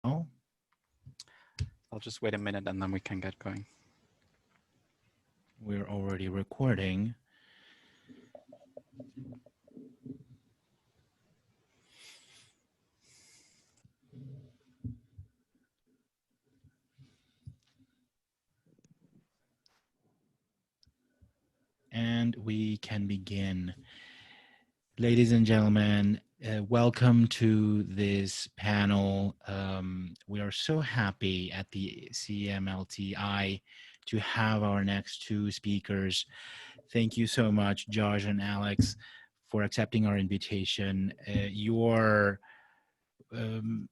I'll just wait a minute and then we can get going. We're already recording. And we can begin. Ladies and gentlemen, welcome to this panel. We are so happy at the CMLTI to have our next two speakers. Thank you so much, Josh and Alex, for accepting our invitation. Your webinars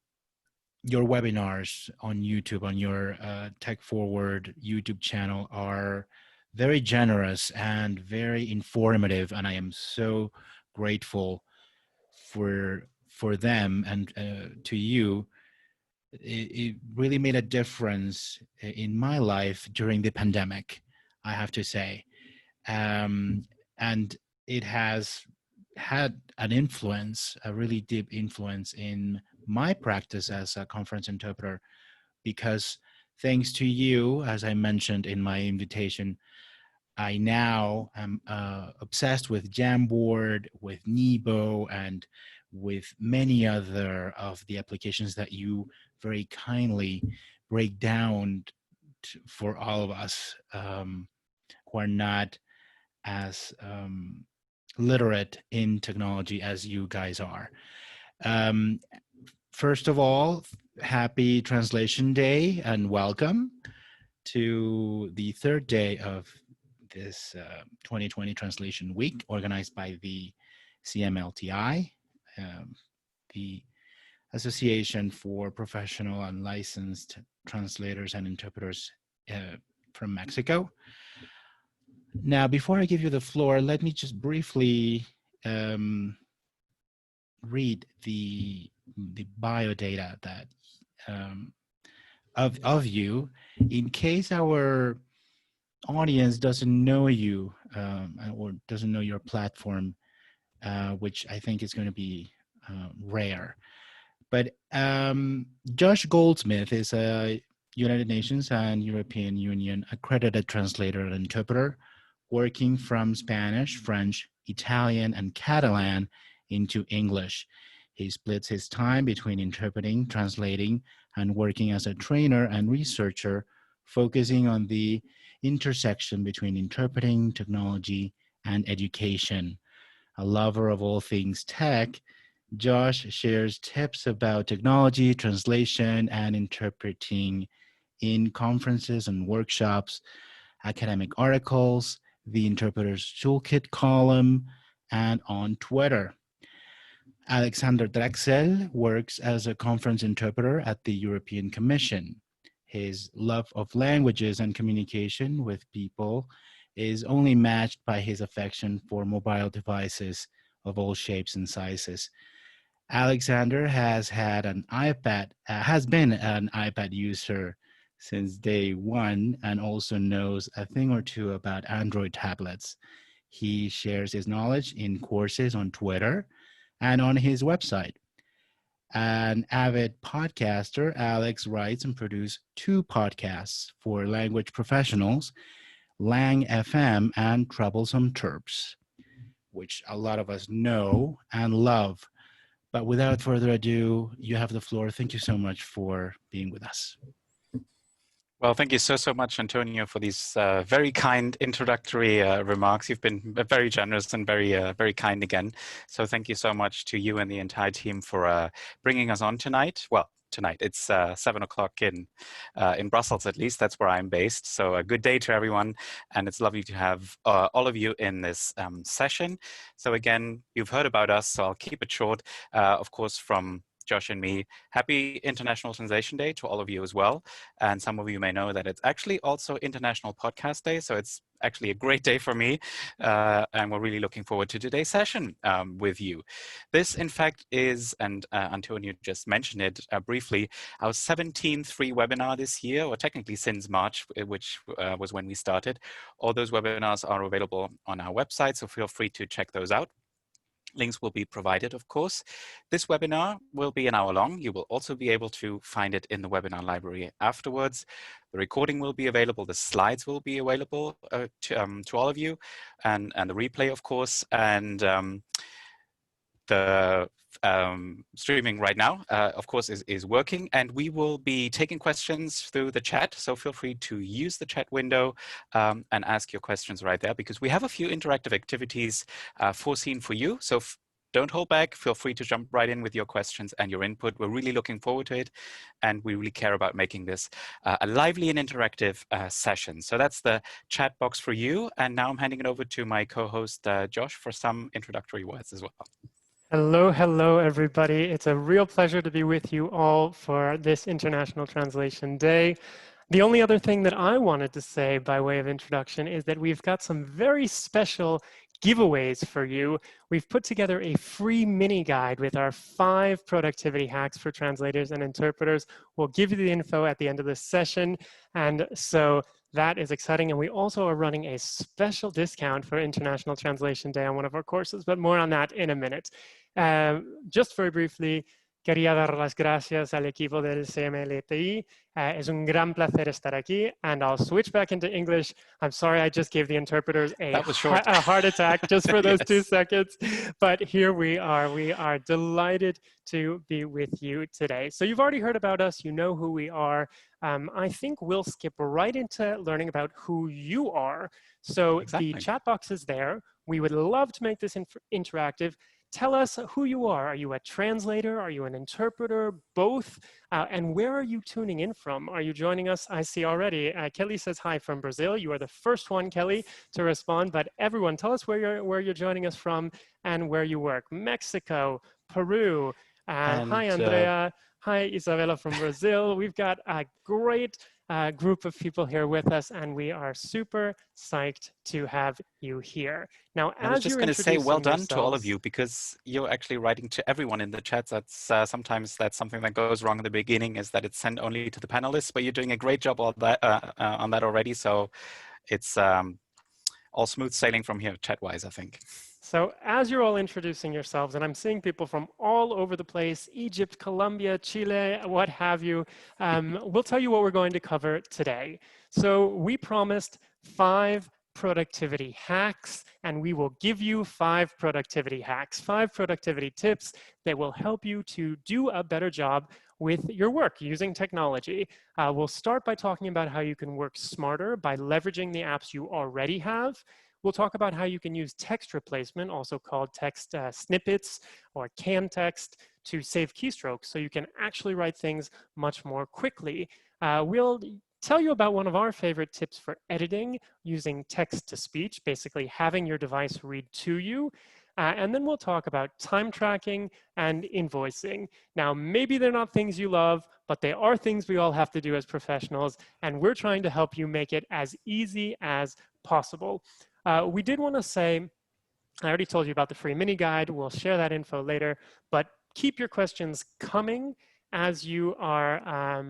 on YouTube, on your Tech Forward YouTube channel are very generous and very informative, and I am so grateful for them and to you. It really made a difference in my life during the pandemic, I have to say. And it has had an influence, a really deep influence in my practice as a conference interpreter, because thanks to you, as I mentioned in my invitation, I now am obsessed with Jamboard, with Nebo, and with many other of the applications that you very kindly break down for all of us who are not as literate in technology as you guys are. First of all, happy Translation Day and welcome to the third day of this 2020 Translation Week organized by the CMLTI, the Association for Professional and Licensed Translators and Interpreters from Mexico. Now, before I give you the floor, let me just briefly read the bio data that of you, in case our audience doesn't know you or doesn't know your platform, which I think is going to be rare. But Josh Goldsmith is a United Nations and European Union accredited translator and interpreter, working from Spanish, French, Italian, and Catalan into English. He splits his time between interpreting, translating, and working as a trainer and researcher, focusing on the intersection between interpreting, technology, and education. A lover of all things tech, Josh shares tips about technology, translation, and interpreting in conferences and workshops, academic articles, the Interpreter's Toolkit column, and on Twitter. Alexander Drexel works as a conference interpreter at the European Commission. His love of languages and communication with people is only matched by his affection for mobile devices of all shapes and sizes. Alexander has been an iPad user since day one and also knows a thing or two about Android tablets. He shares his knowledge in courses on Twitter and on his website. An avid podcaster, Alex writes and produces 2 podcasts for language professionals, Lang FM and Troublesome Terps, which a lot of us know and love. But without further ado, you have the floor. Thank you so much for being with us. Well, thank you so much, Antonio, for these very kind introductory remarks. You've been very generous and very kind again. So thank you so much to you and the entire team for bringing us on tonight. Well, tonight it's 7 o'clock in Brussels, at least. That's where I'm based. So a good day to everyone, and it's lovely to have all of you in this session. So again, you've heard about us, so I'll keep it short. Of course, from Josh and me, happy International Translation Day to all of you as well. And some of you may know that it's actually also International Podcast Day, so it's actually a great day for me. And we're really looking forward to today's session with you. This, in fact, is, and Antonio just mentioned it briefly, our 17th free webinar this year, or technically since March, which was when we started. All those webinars are available on our website, so feel free to check those out. Links will be provided, of course. This webinar will be an hour long. You will also be able to find it in the webinar library afterwards. The recording will be available. The slides will be available to all of you, and the replay, of course. And the streaming right now, of course, is working, and we will be taking questions through the chat. So feel free to use the chat window and ask your questions right there, because we have a few interactive activities foreseen for you. So don't hold back. Feel free to jump right in with your questions and your input. We're really looking forward to it, and we really care about making this a lively and interactive session. So that's the chat box for you. And now I'm handing it over to my co-host, Josh, for some introductory words as well. Hello, hello, everybody. It's a real pleasure to be with you all for this International Translation Day. The only other thing that I wanted to say by way of introduction is that we've got some very special giveaways for you. We've put together a free mini guide with our 5 productivity hacks for translators and interpreters. We'll give you the info at the end of this session. And so that is exciting. And we also are running a special discount for International Translation Day on one of our courses, but more on that in a minute. Just very briefly, quería dar las gracias al equipo del CMLTI. Es un gran placer estar aquí, and I'll switch back into English. I'm sorry, I just gave the interpreters a heart attack just for those 2 seconds, but here we are. We are delighted to be with you today. So you've already heard about us. You know who we are. I think we'll skip right into learning about who you are. So the chat box is there. We would love to make this interactive. Tell us who you are. Are you a translator? Are you an interpreter? Both? And where are you tuning in from? Are you joining us? I see already. Kelly says hi from Brazil. You are the first one, Kelly, to respond. But everyone, tell us where you're joining us from and where you work. Mexico, Peru. Hi, Andrea. Hi, Isabella from Brazil. We've got a great group of people here with us, and we are super psyched to have you here. Now, I was just going to say well done to all of you, because you're actually writing to everyone in the chats. That's sometimes that's something that goes wrong in the beginning, is that it's sent only to the panelists, but you're doing a great job on that already. So it's all smooth sailing from here chat-wise, I think. So as you're all introducing yourselves, and I'm seeing people from all over the place, Egypt, Colombia, Chile, what have you, we'll tell you what we're going to cover today. So we promised 5 productivity hacks, and we will give you 5 productivity hacks, 5 productivity tips that will help you to do a better job with your work using technology. We'll start by talking about how you can work smarter by leveraging the apps you already have. We'll talk about how you can use text replacement, also called text snippets or can text, to save keystrokes so you can actually write things much more quickly. We'll tell you about one of our favorite tips for editing using text-to-speech, basically having your device read to you. And then we'll talk about time tracking and invoicing. Now, maybe they're not things you love, but they are things we all have to do as professionals, and we're trying to help you make it as easy as possible. We did want to say, I already told you about the free mini guide. We'll share that info later, but keep your questions coming as you are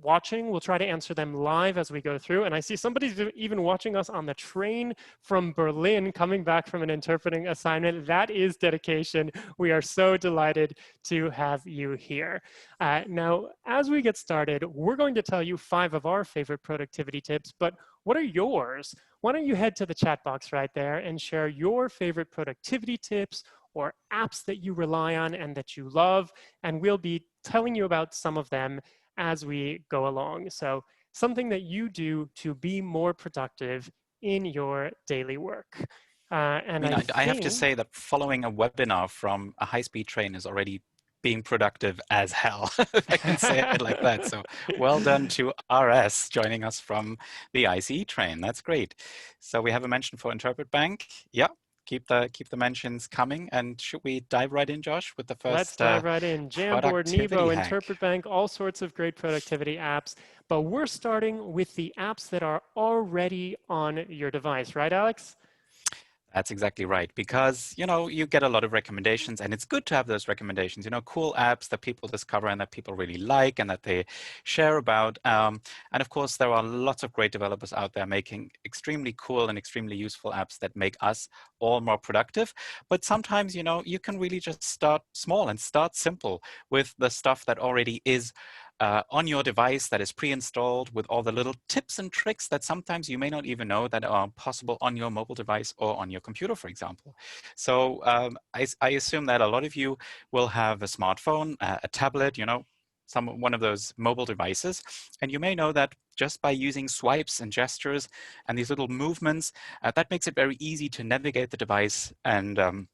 watching. We'll try to answer them live as we go through. And I see somebody's even watching us on the train from Berlin, coming back from an interpreting assignment. That is dedication. We are so delighted to have you here. Now, as we get started, we're going to tell you 5 of our favorite productivity tips, but what are yours? Why don't you head to the chat box right there and share your favorite productivity tips or apps that you rely on and that you love, and we'll be telling you about some of them as we go along. So something that you do to be more productive in your daily work. And I have to say that following a webinar from a high-speed train is already being productive as hell, if I can say it like that. So well done to RS joining us from the ICE train. That's great. So we have a mention for Interpret Bank. Yeah, keep the mentions coming. And should we dive right in, Josh, with the first? Let's dive right in. Jamboard, Nevo, Interpret Bank, all sorts of great productivity apps. But we're starting with the apps that are already on your device, right, Alex? That's exactly right, because, you know, you get a lot of recommendations, and it's good to have those recommendations, you know, cool apps that people discover and that people really like and that they share about. And of course, there are lots of great developers out there making extremely cool and extremely useful apps that make us all more productive. But sometimes, you know, you can really just start small and start simple with the stuff that already is on your device, that is pre-installed, with all the little tips and tricks that sometimes you may not even know that are possible on your mobile device or on your computer, for example. So I assume that a lot of you will have a smartphone, a tablet, you know, one of those mobile devices. And you may know that just by using swipes and gestures and these little movements, that makes it very easy to navigate the device and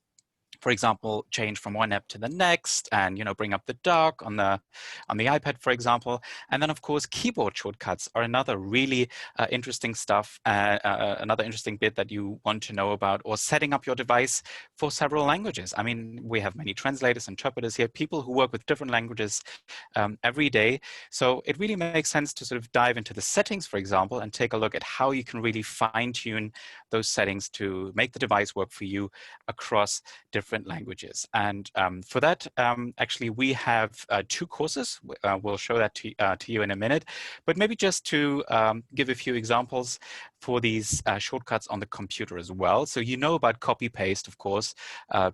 for example, change from one app to the next, and, you know, bring up the dock on the iPad, for example. And then, of course, keyboard shortcuts are another really interesting stuff, another interesting bit that you want to know about, or setting up your device for several languages. I mean, we have many translators, interpreters here, people who work with different languages every day. So it really makes sense to sort of dive into the settings, for example, and take a look at how you can really fine-tune those settings to make the device work for you across different languages. And for that, actually, we have 2 courses. We'll show that to you in a minute. But maybe just to give a few examples for these shortcuts on the computer as well. So you know about copy-paste, of course,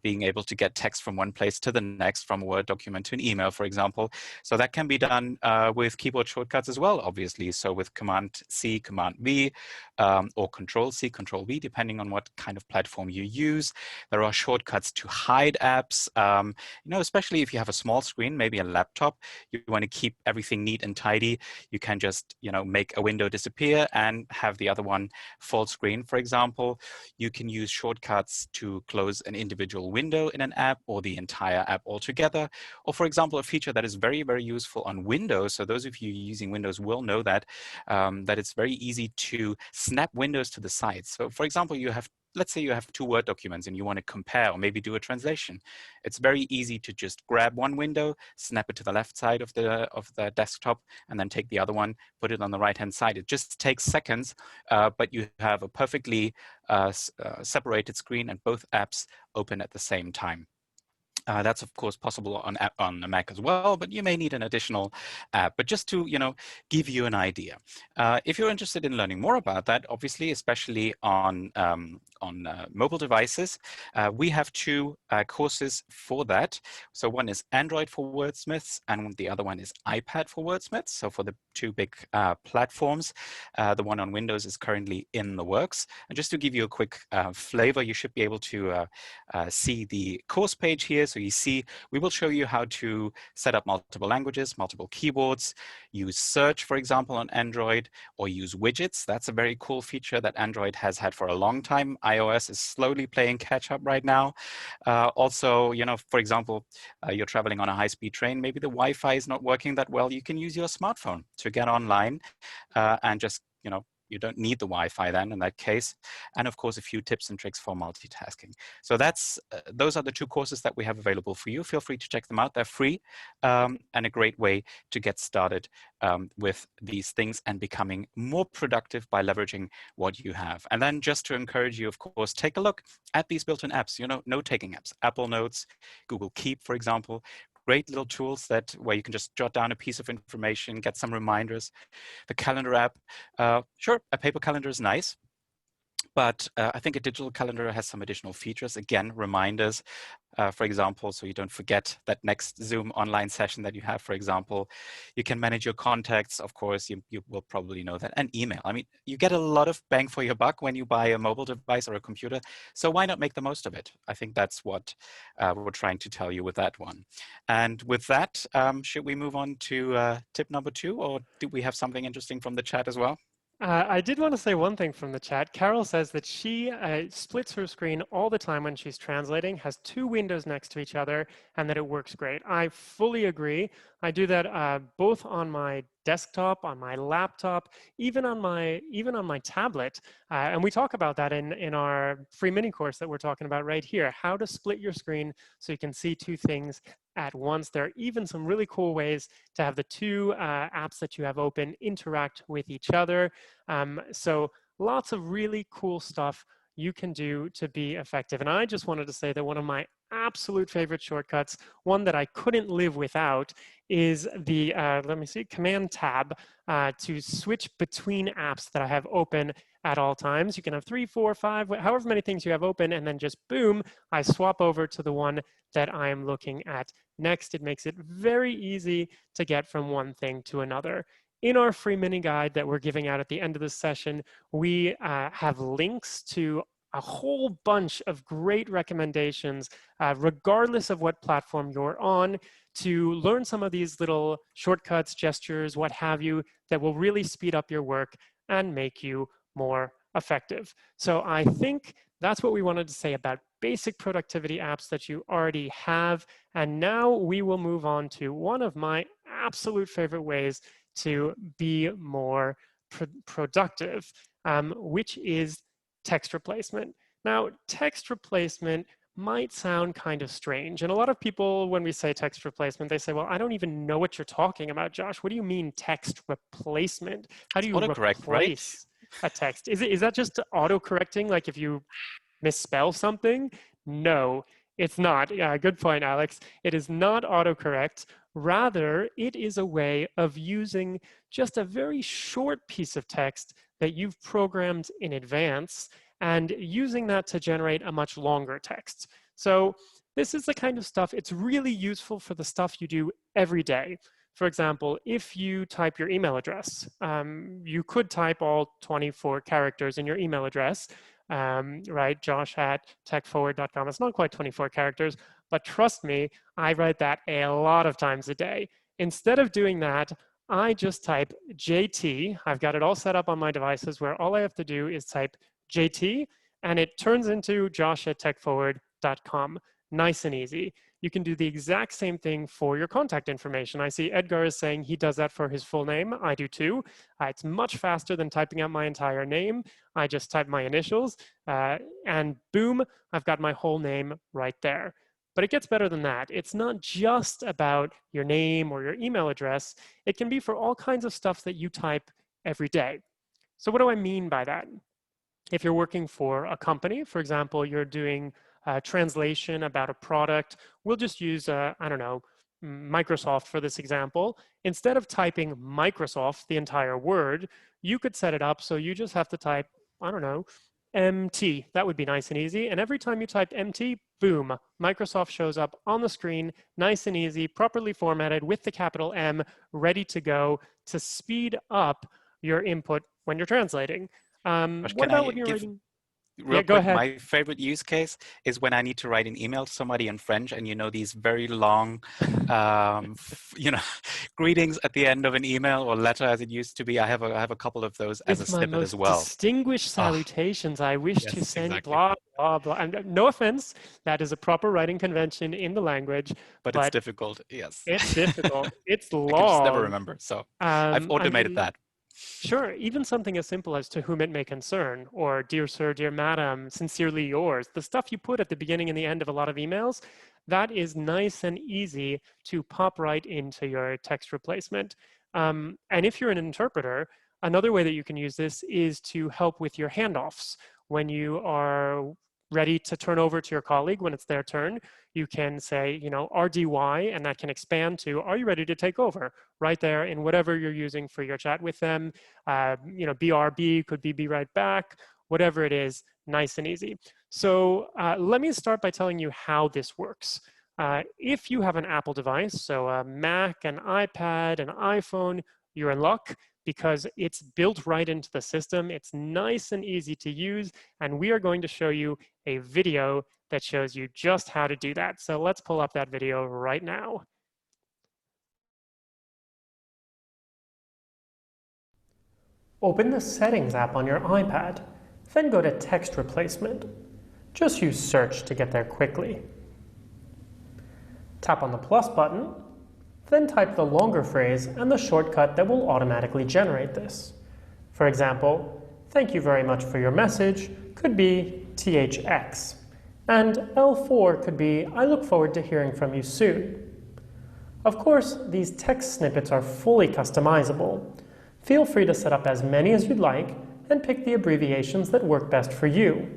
being able to get text from one place to the next, from a Word document to an email, for example. So that can be done with keyboard shortcuts as well, obviously. So with Command-C, Command-V, or Control-C, Control-V, depending on what kind of platform you use. There are shortcuts to hide apps, you know, especially if you have a small screen, maybe a laptop, you want to keep everything neat and tidy. You can just, you know, make a window disappear and have the other one full screen, for example. You can use shortcuts to close an individual window in an app or the entire app altogether. Or, for example, a feature that is very, very useful on Windows. So those of you using Windows will know that, that it's very easy to snap windows to the side. So, for example, let's say you have 2 Word documents and you want to compare or maybe do a translation. It's very easy to just grab one window, snap it to the left side of the desktop, and then take the other one, put it on the right-hand side. It just takes seconds, but you have a perfectly separated screen and both apps open at the same time. That's of course possible on a Mac as well, but you may need an additional app. But just to, you know, give you an idea, if you're interested in learning more about that, obviously, especially on mobile devices, we have 2 courses for that. So one is Android for Wordsmiths, and the other one is iPad for Wordsmiths. So for the 2 big platforms, the one on Windows is currently in the works. And just to give you a quick flavor, you should be able to see the course page here. So you see, we will show you how to set up multiple languages, multiple keyboards, use search, for example, on Android, or use widgets. That's a very cool feature that Android has had for a long time. iOS is slowly playing catch up right now. Also, you know, for example, you're traveling on a high-speed train, maybe the Wi-Fi is not working that well. You can use your smartphone to get online and just, you know, you don't need the Wi-Fi then in that case. And of course, a few tips and tricks for multitasking. So those are the 2 courses that we have available for you. Feel free to check them out. They're free and a great way to get started with these things and becoming more productive by leveraging what you have. And then just to encourage you, of course, take a look at these built-in apps, you know, note-taking apps, Apple Notes, Google Keep, for example. Great little tools where you can just jot down a piece of information, get some reminders. The calendar app, sure, a paper calendar is nice, but I think a digital calendar has some additional features. Again, reminders, for example, so you don't forget that next Zoom online session that you have, for example. You can manage your contacts, of course, you will probably know that, and email. I mean, you get a lot of bang for your buck when you buy a mobile device or a computer, so why not make the most of it? I think that's what we're trying to tell you with that one. And with that, should we move on to tip number 2, or do we have something interesting from the chat as well? I did want to say one thing from the chat. Carol says that she splits her screen all the time when she's translating, has 2 windows next to each other, and that it works great. I fully agree. I do that both on my desktop, on my laptop, even on my tablet. And we talk about that in our free mini course that we're talking about right here, how to split your screen so you can see 2 things at once. There are even some really cool ways to have the 2 apps that you have open interact with each other. So lots of really cool stuff you can do to be effective. And I just wanted to say that one of my absolute favorite shortcuts, one that I couldn't live without, is the, let me see, Command Tab to switch between apps that I have open at all times. You can have 3, 4, 5, however many things you have open, and then just boom, I swap over to the one that I am looking at next. It makes it very easy to get from one thing to another. In our free mini guide that we're giving out at the end of this session, we have links to a whole bunch of great recommendations, regardless of what platform you're on, to learn some of these little shortcuts, gestures, what have you, that will really speed up your work and make you more effective. So I think that's what we wanted to say about basic productivity apps that you already have. And now we will move on to one of my absolute favorite ways to be more productive, which is text replacement. Now, text replacement might sound kind of strange. And a lot of people, when we say text replacement, they say, well, I don't even know what you're talking about, Josh. What do you mean text replacement? How do you replace a text? Is that just auto-correcting, like if you misspell something? No, it's not. Good point, Alex. It is not autocorrect. Rather, it is a way of using just a very short piece of text that you've programmed in advance and using that to generate a much longer text. So this is the kind of stuff, it's really useful for the stuff you do every day. For example, if you type your email address, you could type all 24 characters in your email address, right? josh@techforward.com. It's not quite 24 characters, but trust me, I write that a lot of times a day. Instead of doing that, I just type JT. I've got it all set up on my devices where all I have to do is type JT, and it turns into josh@techforward.com. Nice and easy. You can do the exact same thing for your contact information. I see Edgar is saying he does that for his full name. I do too. It's much faster than typing out my entire name. I just type my initials, and boom, I've got my whole name right there. But it gets better than that. It's not just about your name or your email address. It can be for all kinds of stuff that you type every day. So what do I mean by that? If you're working for a company, for example, you're doing translation about a product, we'll just use, I don't know, Microsoft for this example. Instead of typing Microsoft, the entire word, you could set it up so you just have to type, I don't know, MT. That would be nice and easy. And every time you type MT, boom, Microsoft shows up on the screen, nice and easy, properly formatted with the capital M, ready to go to speed up your input when you're translating. What about when you're writing? Real quick, go ahead. My favorite use case is when I need to write an email to somebody in French, and you know these very long, greetings at the end of an email or letter, as it used to be. I have a couple of those as a snippet as well. Distinguished salutations. I wish to send blah blah blah. And no offense, that is a proper writing convention in the language. But it's difficult. Yes, it's difficult. It's long. I can just never remember. So I've automated that. Sure, even something as simple as "to whom it may concern" or "dear sir, dear madam, sincerely yours," the stuff you put at the beginning and the end of a lot of emails, that is nice and easy to pop right into your text replacement. And if you're an interpreter, another way that you can use this is to help with your handoffs. When you are ready to turn over to your colleague when it's their turn, you can say, RDY, and that can expand to, are you ready to take over? Right there in whatever you're using for your chat with them. BRB could be right back, whatever it is, nice and easy. So let me start by telling you how this works. If you have an Apple device, so a Mac, an iPad, an iPhone, you're in luck, because it's built right into the system. It's nice and easy to use, and we are going to show you a video that shows you just how to do that. So let's pull up that video right now. Open the Settings app on your iPad, then go to Text Replacement. Just use Search to get there quickly. Tap on the plus button, then type the longer phrase and the shortcut that will automatically generate this. For example, "Thank you very much for your message" could be THX, and L4 could be "I look forward to hearing from you soon." Of course, these text snippets are fully customizable. Feel free to set up as many as you'd like and pick the abbreviations that work best for you.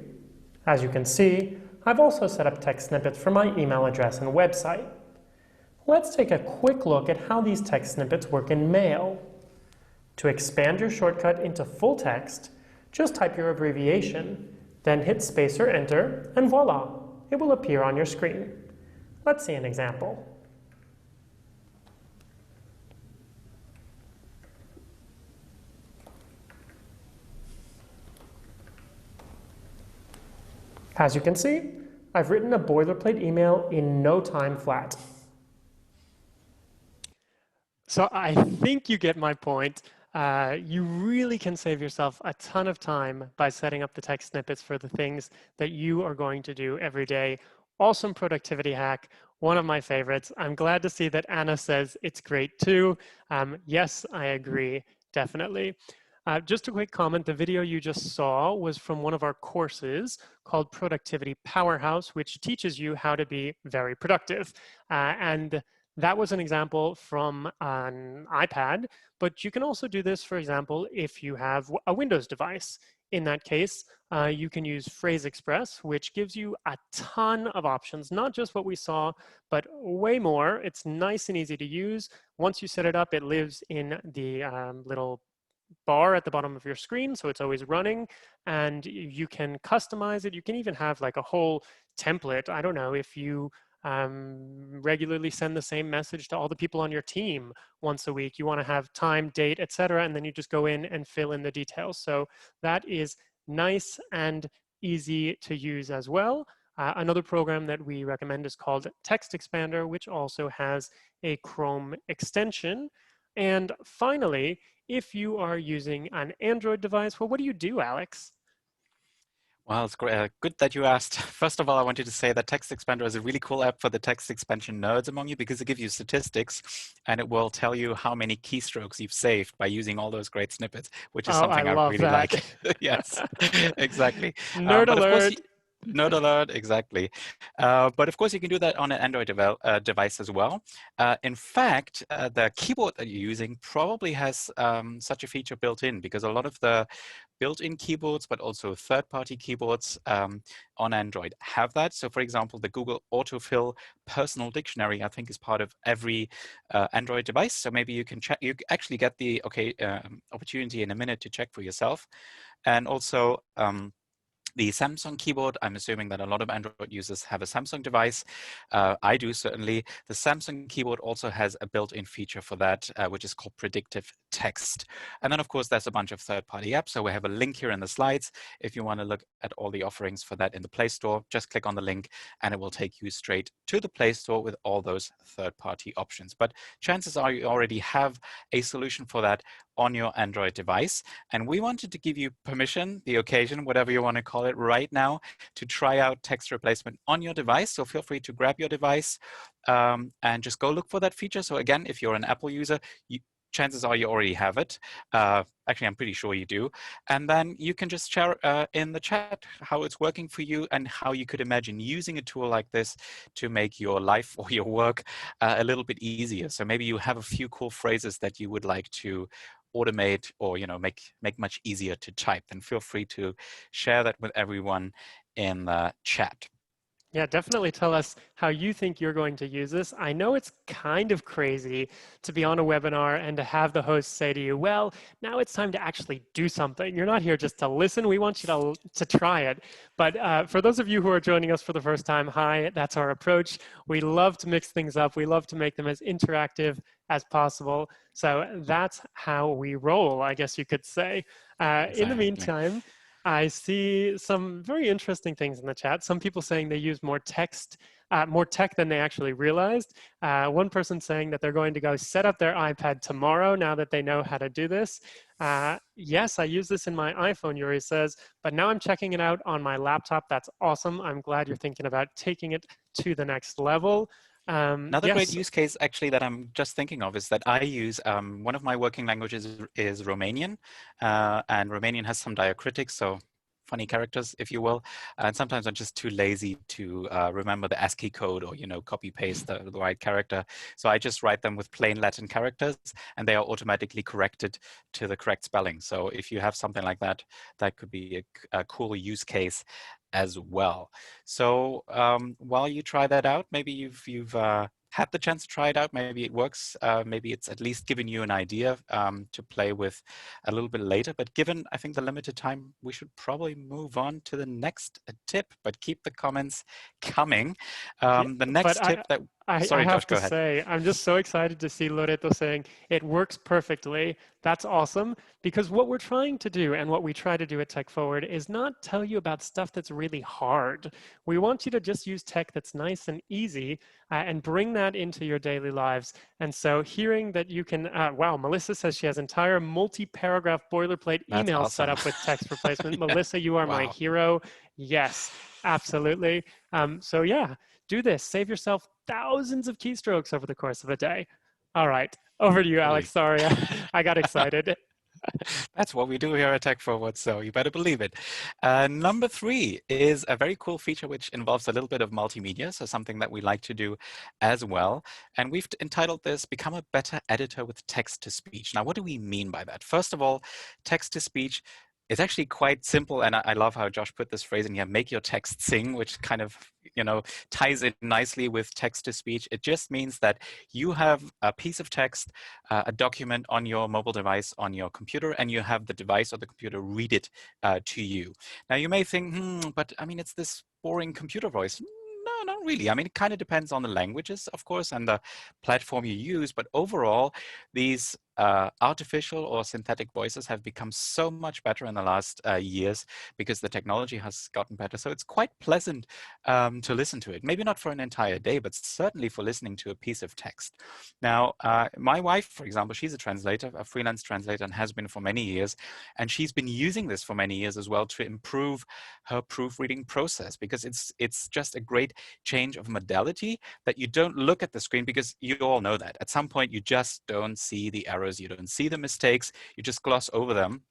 As you can see, I've also set up text snippets for my email address and website. Let's take a quick look at how these text snippets work in Mail. To expand your shortcut into full text, just type your abbreviation, then hit space or enter, and voila, it will appear on your screen. Let's see an example. As you can see, I've written a boilerplate email in no time flat. So I think you get my point. You really can save yourself a ton of time by setting up the text snippets for the things that you are going to do every day. Awesome productivity hack, one of my favorites. I'm glad to see that Anna says it's great too. Yes, I agree, definitely. Just a quick comment, the video you just saw was from one of our courses called Productivity Powerhouse, which teaches you how to be very productive. And that was an example from an iPad, but you can also do this, for example, if you have a Windows device. In that case, you can use Phrase Express, which gives you a ton of options, not just what we saw, but way more. It's nice and easy to use. Once you set it up, it lives in the little bar at the bottom of your screen, so it's always running, and you can customize it. You can even have like a whole template. I don't know, if you regularly send the same message to all the people on your team once a week, you want to have time, date, etc., and then you just go in and fill in the details. So that is nice and easy to use as well. Another program that we recommend is called Textexpander, which also has a Chrome extension. And finally, if you are using an Android device, well, what do you do, Alex? Well, it's great. Good that you asked. First of all, I wanted to say that Textexpander is a really cool app for the text expansion nerds among you, because it gives you statistics and it will tell you how many keystrokes you've saved by using all those great snippets, which is something I really like. Yes, exactly. Nerd but alert. of course, nerd alert, exactly. But of course, you can do that on an Android device as well. In fact, the keyboard that you're using probably has such a feature built in, because a lot of the built-in keyboards, but also third-party keyboards on Android have that. So for example, the Google Autofill Personal Dictionary, I think, is part of every Android device. So maybe you can check, you actually get the opportunity in a minute to check for yourself. And also, the Samsung keyboard, I'm assuming that a lot of Android users have a Samsung device. I do, certainly. The Samsung keyboard also has a built-in feature for that, which is called predictive text. And then, of course, there's a bunch of third-party apps. So we have a link here in the slides. If you want to look at all the offerings for that in the Play Store, just click on the link and it will take you straight to the Play Store with all those third-party options. But chances are you already have a solution for that on your Android device. And we wanted to give you permission, the occasion, whatever you want to call it right now, to try out text replacement on your device. So feel free to grab your device and just go look for that feature. So again, if you're an Apple user, chances are you already have it. Actually, I'm pretty sure you do. And then you can just share in the chat how it's working for you and how you could imagine using a tool like this to make your life or your work a little bit easier. So maybe you have a few cool phrases that you would like to automate or make much easier to type, and feel free to share that with everyone in the chat. Yeah, definitely tell us how you think you're going to use this. I know it's kind of crazy to be on a webinar and to have the host say to you, well, now it's time to actually do something. You're not here just to listen. We want you to try it. But for those of you who are joining us for the first time, hi, that's our approach. We love to mix things up. We love to make them as interactive as possible. So that's how we roll, I guess you could say. Exactly. In the meantime, I see some very interesting things in the chat. Some people saying they use more tech than they actually realized. One person saying that they're going to go set up their iPad tomorrow now that they know how to do this. Yes, I use this in my iPhone, Yuri says, but now I'm checking it out on my laptop. That's awesome. I'm glad you're thinking about taking it to the next level. Another great use case actually that I'm just thinking of is that I use, one of my working languages is Romanian, and Romanian has some diacritics, so funny characters, if you will. And sometimes I'm just too lazy to remember the ASCII code or, copy paste the right character. So I just write them with plain Latin characters and they are automatically corrected to the correct spelling. So if you have something like that, that could be a cool use case as well. So while you try that out, maybe you've had the chance to try it out, maybe it works, maybe it's at least given you an idea to play with a little bit later. But given, I think, the limited time, we should probably move on to the next tip, but keep the comments coming. The next tip that, I sorry, Josh, have go to ahead. say, I'm just so excited to see Loreto saying it works perfectly. That's awesome, because what we're trying to do and what we try to do at Tech Forward is not tell you about stuff that's really hard. We want you to just use tech that's nice and easy and bring that into your daily lives. And so hearing that you can, wow, Melissa says she has entire multi-paragraph boilerplate That's emails set awesome. up with text replacement. Yeah. Melissa, you are my Wow. hero. Yes, absolutely. So yeah, do this. Save yourself thousands of keystrokes over the course of a day. All right, over to you, Alex. Sorry, I got excited. That's what we do here at Tech Forward, so you better believe it. Number 3 is a very cool feature which involves a little bit of multimedia, so something that we like to do as well. And we've entitled this, Become a Better Editor with Text-to-Speech. Now, what do we mean by that? First of all, text-to-speech is actually quite simple, and I love how Josh put this phrase in here, make your text sing, which kind of, you know, ties in nicely with text-to-speech. It just means that you have a piece of text, a document on your mobile device, on your computer, and you have the device or the computer read it to you. Now, you may think, but I mean, it's this boring computer voice. No, not really. I mean, it kind of depends on the languages, of course, and the platform you use. But overall, these artificial or synthetic voices have become so much better in the last years because the technology has gotten better. So it's quite pleasant to listen to it. Maybe not for an entire day, but certainly for listening to a piece of text. Now, my wife, for example, she's a translator, a freelance translator, and has been for many years. And she's been using this for many years as well to improve her proofreading process, because it's just a great change of modality that you don't look at the screen, because you all know that at some point you just don't see the errors, you don't see the mistakes, you just gloss over them.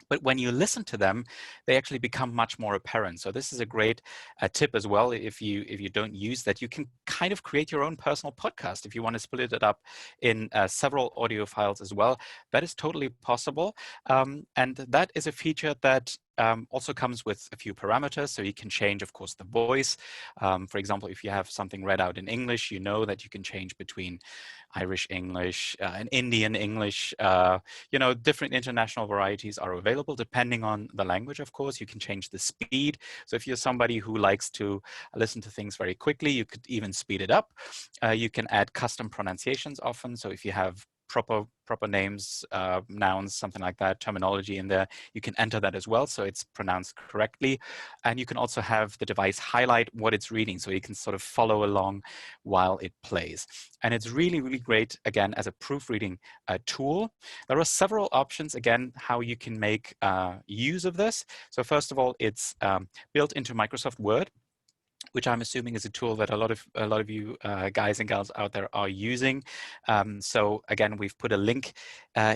But when you listen to them, they actually become much more apparent. So this is a great tip as well. If you don't use that, you can kind of create your own personal podcast. If you want to split it up in several audio files as well, that is totally possible. And that is a feature that also comes with a few parameters. So you can change, of course, the voice. For example, if you have something read out in English, you know that you can change between Irish English and Indian English. You know, different international varieties are available depending on the language, of course. You can change the speed. So if you're somebody who likes to listen to things very quickly, you could even speed it up. You can add custom pronunciations often. So if you have proper names, nouns, something like that, terminology in there, you can enter that as well, so it's pronounced correctly. And you can also have the device highlight what it's reading, so you can sort of follow along while it plays. And it's really, really great, again, as a proofreading tool. There are several options, again, how you can make use of this. So first of all, it's built into Microsoft Word, which I'm assuming is a tool that a lot of you guys and gals out there are using. So again, we've put a link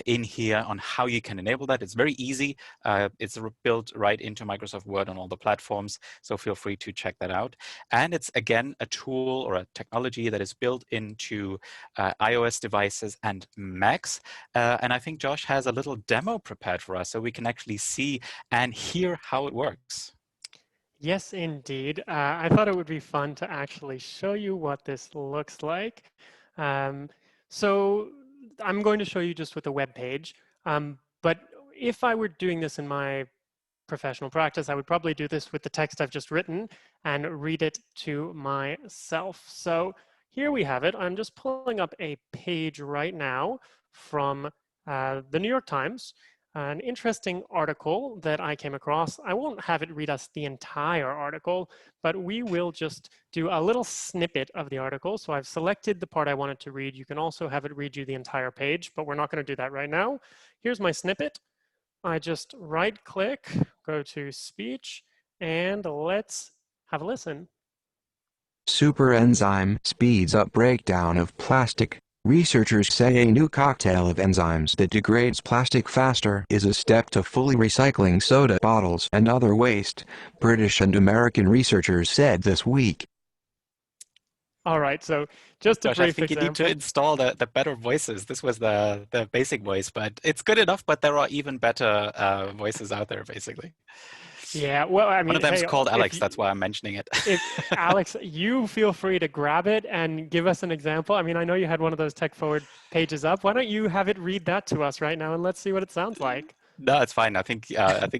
in here on how you can enable that. It's very easy. It's built right into Microsoft Word on all the platforms, so feel free to check that out. And it's, again, a tool or a technology that is built into iOS devices and Macs. And I think Josh has a little demo prepared for us so we can actually see and hear how it works. Yes, indeed. I thought it would be fun to actually show you what this looks like. So I'm going to show you just with a web page. But if I were doing this in my professional practice, I would probably do this with the text I've just written and read it to myself. So here we have it. I'm just pulling up a page right now from the New York Times. An interesting article that I came across. I won't have it read us the entire article, but we will just do a little snippet of the article. So I've selected the part I wanted to read. You can also have it read you the entire page, but we're not going to do that right now. Here's my snippet. I just right-click, go to speech, and let's have a listen. Super enzyme speeds up breakdown of plastic. Researchers say a new cocktail of enzymes that degrades plastic faster is a step to fully recycling soda bottles and other waste, British and American researchers said this week. All right, so just a Josh, brief I think example. you need to install the better voices. This was the basic voice, but it's good enough, but there are even better voices out there, basically. Yeah, well, I mean, One of them's hey, called if Alex. you- That's why I'm mentioning it. if Alex, you feel free to grab it and give us an example. I mean, I know you had one of those Tech Forward pages up. Why don't you have it read that to us right now and let's see what it sounds like. No, it's fine. I think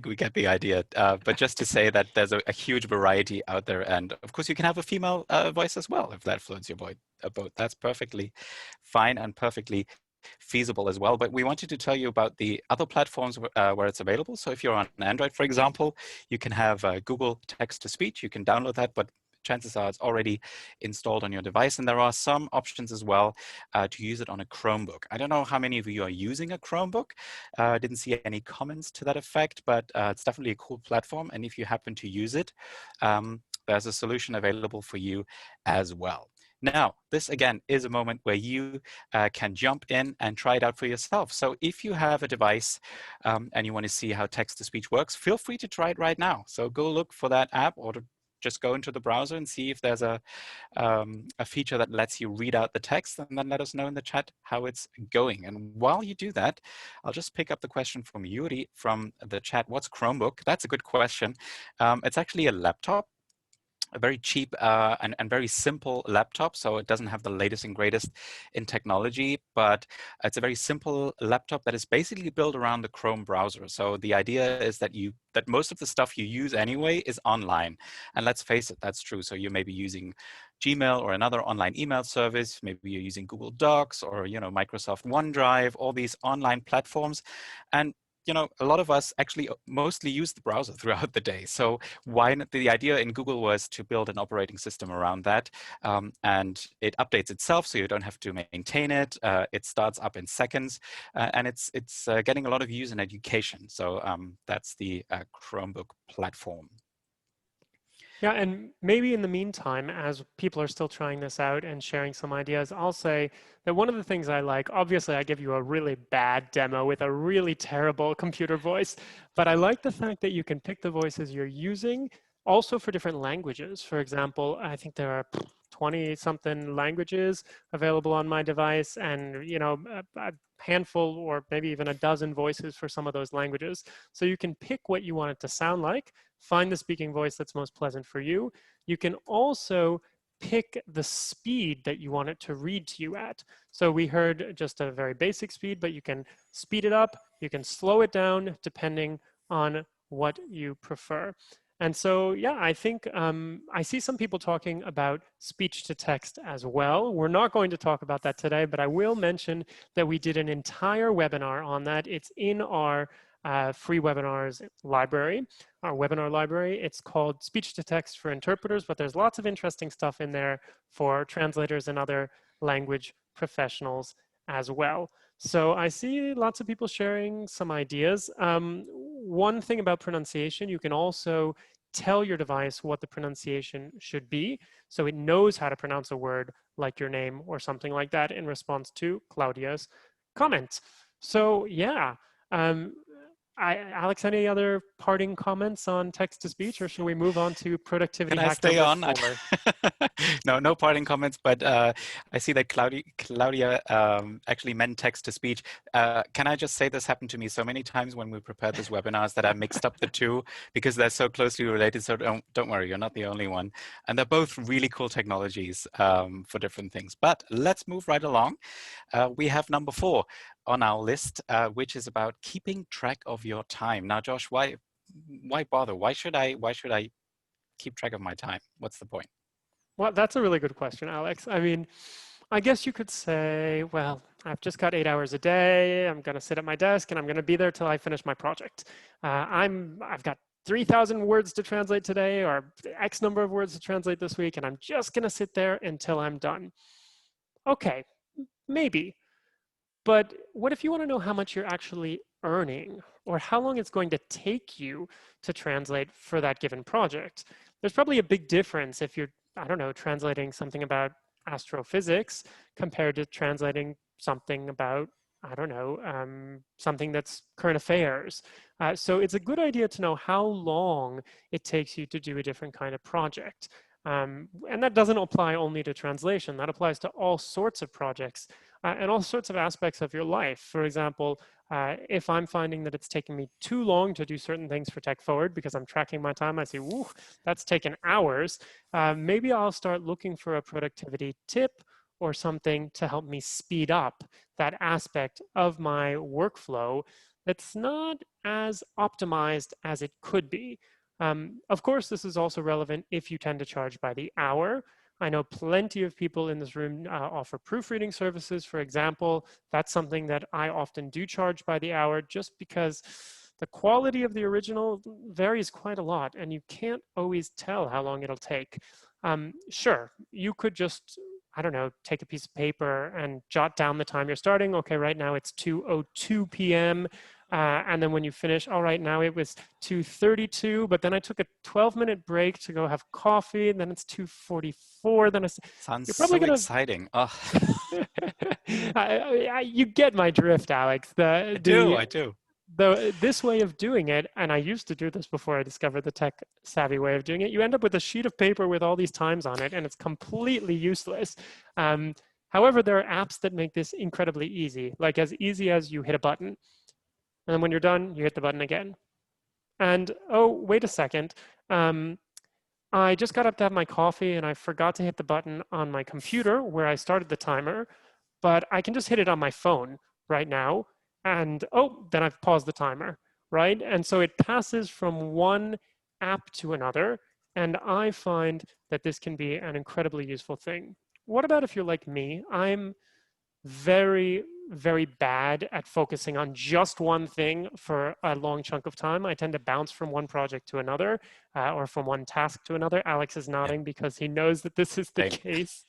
we get the idea. But just to say that there's a huge variety out there, and of course you can have a female voice as well if that floats your boat. That's perfectly fine and perfectly feasible as well. But we wanted to tell you about the other platforms where it's available. So if you're on Android, for example, you can have Google Text-to-Speech. You can download that, but chances are it's already installed on your device. And there are some options as well to use it on a Chromebook. I don't know how many of you are using a Chromebook. I didn't see any comments to that effect, but it's definitely a cool platform. And if you happen to use it, there's a solution available for you as well. Now, this again is a moment where you can jump in and try it out for yourself. So if you have a device and you want to see how text-to-speech works, feel free to try it right now. So go look for that app or just go into the browser and see if there's a feature that lets you read out the text, and then let us know in the chat how it's going. And while you do that, I'll just pick up the question from Yuri from the chat. What's Chromebook? That's a good question. It's actually a laptop, a very cheap and very simple laptop. So it doesn't have the latest and greatest in technology, but it's a very simple laptop that is basically built around the Chrome browser. So the idea is that most of the stuff you use anyway is online. And let's face it, that's true. So you may be using Gmail or another online email service. Maybe you're using Google Docs or Microsoft OneDrive, all these online platforms. And a lot of us actually mostly use the browser throughout the day. So why not? The idea in Google was to build an operating system around that. And it updates itself, so you don't have to maintain it. It starts up in seconds. And it's getting a lot of use in education. So that's the Chromebook platform. Yeah, and maybe in the meantime, as people are still trying this out and sharing some ideas, I'll say that one of the things I like, obviously I give you a really bad demo with a really terrible computer voice, but I like the fact that you can pick the voices you're using also for different languages. For example, I think there are 20-something languages available on my device, and a handful or maybe even a dozen voices for some of those languages. So you can pick what you want it to sound like, find the speaking voice that's most pleasant for you. You can also pick the speed that you want it to read to you at. So we heard just a very basic speed, but you can speed it up, you can slow it down depending on what you prefer. And so, yeah, I think I see some people talking about speech to text as well. We're not going to talk about that today, but I will mention that we did an entire webinar on that. It's in our free webinars library, our webinar library. It's called Speech to Text for Interpreters, but there's lots of interesting stuff in there for translators and other language professionals as well. So I see lots of people sharing some ideas. One thing about pronunciation, you can also tell your device what the pronunciation should be, so it knows how to pronounce a word like your name or something like that in response to Claudia's comment. So yeah, Alex, any other parting comments on text-to-speech, or should we move on to productivity hack number 4? No parting comments, but I see that Claudia actually meant text-to-speech. Can I just say this happened to me so many times when we prepared this webinars that I mixed up the two because they're so closely related. So don't worry, you're not the only one. And they're both really cool technologies for different things. But let's move right along. We have number 4 on our list, which is about keeping track of your time. Now, Josh, why bother? Why should I keep track of my time? What's the point? Well, that's a really good question, Alex. I mean, I guess you could say, well, I've just got 8 hours a day. I'm going to sit at my desk and I'm going to be there till I finish my project. I've got 3,000 words to translate today, or X number of words to translate this week, and I'm just going to sit there until I'm done. Okay, maybe. But what if you want to know how much you're actually earning, or how long it's going to take you to translate for that given project? There's probably a big difference if you're, I don't know, translating something about astrophysics compared to translating something about, I don't know, something that's current affairs. So it's a good idea to know how long it takes you to do a different kind of project. And that doesn't apply only to translation. That applies to all sorts of projects and all sorts of aspects of your life. For example, if I'm finding that it's taking me too long to do certain things for Tech Forward because I'm tracking my time, I see, woo, that's taken hours. Maybe I'll start looking for a productivity tip or something to help me speed up that aspect of my workflow that's not as optimized as it could be. Of course, this is also relevant if you tend to charge by the hour. I know plenty of people in this room offer proofreading services, for example. That's something that I often do charge by the hour just because the quality of the original varies quite a lot and you can't always tell how long it'll take. Sure, you could just, I don't know, take a piece of paper and jot down the time you're starting. Okay, right now it's 2:02 p.m. And then when you finish, all right, now it was 2:32, but then I took a 12-minute break to go have coffee, and then it's 2:44. Then Sounds you're probably so gonna. exciting. Oh, You get my drift, Alex. I do. This way of doing it, and I used to do this before I discovered the tech savvy way of doing it, you end up with a sheet of paper with all these times on it, and it's completely useless. However, there are apps that make this incredibly easy, like as easy as you hit a button. And then when you're done, you hit the button again. And oh, wait a second. I just got up to have my coffee and I forgot to hit the button on my computer where I started the timer, but I can just hit it on my phone right now. And oh, then I've paused the timer, right? And so it passes from one app to another. And I find that this can be an incredibly useful thing. What about if you're like me? I'm very, very bad at focusing on just one thing for a long chunk of time. I tend to bounce from one project to another or from one task to another. Alex is nodding because he knows that this is the Same. case.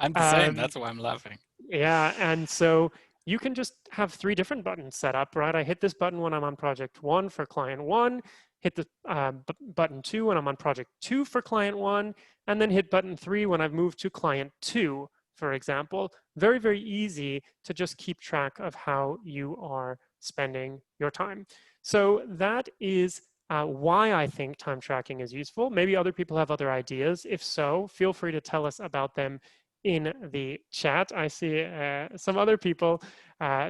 I'm the same. That's why I'm laughing. Yeah, and so you can just have 3 different buttons set up, right? I hit this button when I'm on project 1 for client 1, hit the button 2 when I'm on project 2 for client 1, and then hit button 3 when I've moved to client 2, for example. Very, very easy to just keep track of how you are spending your time. So that is why I think time tracking is useful. Maybe other people have other ideas. If so, feel free to tell us about them in the chat. I see some other people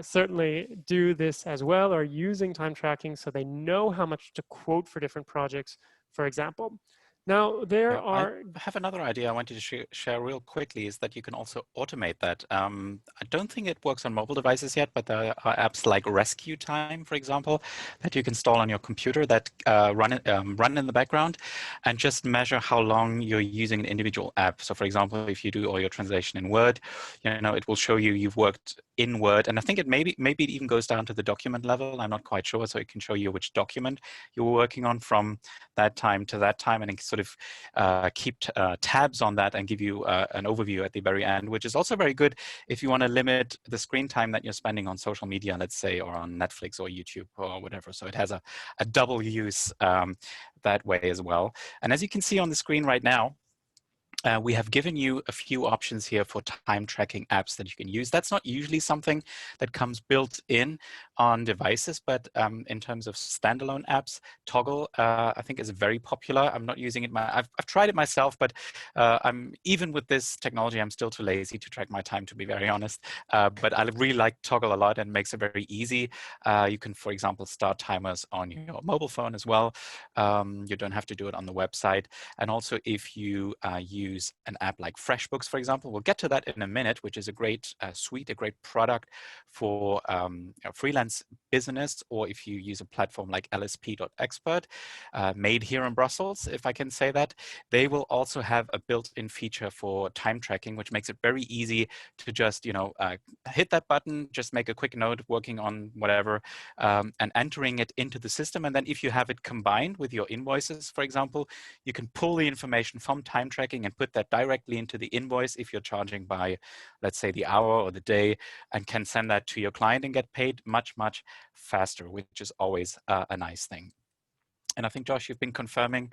certainly do this as well, or using time tracking so they know how much to quote for different projects, for example. Now, there are... I have another idea I wanted to share real quickly is that you can also automate that. I don't think it works on mobile devices yet, but there are apps like Rescue Time, for example, that you can install on your computer that run in the background and just measure how long you're using an individual app. So for example, if you do all your translation in Word, it will show you you've worked in Word. And I think it maybe it even goes down to the document level. I'm not quite sure. So it can show you which document you were working on from that time to that time, and it sort of keep tabs on that and give you an overview at the very end, which is also very good if you want to limit the screen time that you're spending on social media, let's say, or on Netflix or YouTube or whatever. So it has a double use that way as well. And as you can see on the screen right now, we have given you a few options here for time tracking apps that you can use. That's not usually something that comes built in on devices, but in terms of standalone apps, Toggle, I think, is very popular. I'm not using it. I've tried it myself, but even with this technology, I'm still too lazy to track my time, to be very honest. But I really like Toggle a lot, and makes it very easy. You can, for example, start timers on your mobile phone as well. You don't have to do it on the website. And also, if you use an app like Freshbooks, for example, we'll get to that in a minute, which is a great suite, a great product for freelance business, or if you use a platform like lsp.expert, made here in Brussels, if I can say that, they will also have a built-in feature for time tracking, which makes it very easy to just, hit that button, just make a quick note working on whatever, and entering it into the system. And then if you have it combined with your invoices, for example, you can pull the information from time tracking and put that directly into the invoice if you're charging by, let's say, the hour or the day, and can send that to your client and get paid much, much faster, which is always a nice thing. And I think, Josh, you've been confirming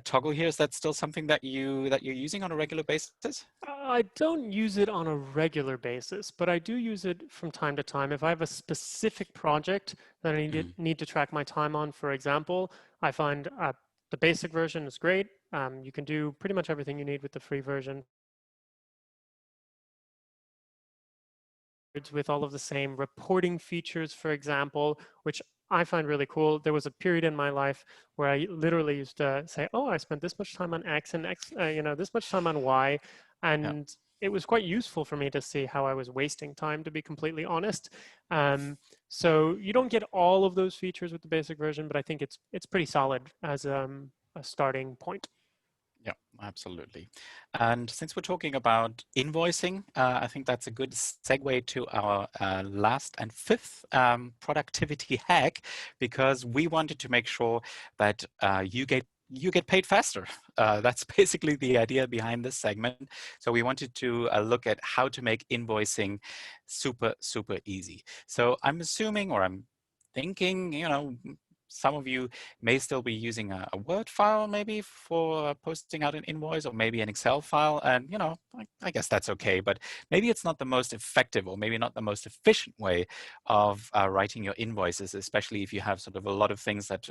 Toggle here. Is that still something that you're using on a regular basis? I don't use it on a regular basis, but I do use it from time to time. If I have a specific project that I need to track my time on, for example, I find the basic version is great. You can do pretty much everything you need with the free version. with all of the same reporting features, for example, which I find really cool. There was a period in my life where I literally used to say, oh, I spent this much time on X and X, this much time on Y. And it was quite useful for me to see how I was wasting time, to be completely honest. So you don't get all of those features with the basic version, but I think it's pretty solid as a starting point. Yeah, absolutely. And since we're talking about invoicing, I think that's a good segue to our last and fifth productivity hack, because we wanted to make sure that you get paid faster. That's basically the idea behind this segment. So we wanted to look at how to make invoicing super, super easy. So I'm assuming, or I'm thinking, some of you may still be using a Word file maybe for posting out an invoice, or maybe an Excel file. And, I guess that's okay, but maybe it's not the most effective, or maybe not the most efficient way of writing your invoices, especially if you have sort of a lot of things that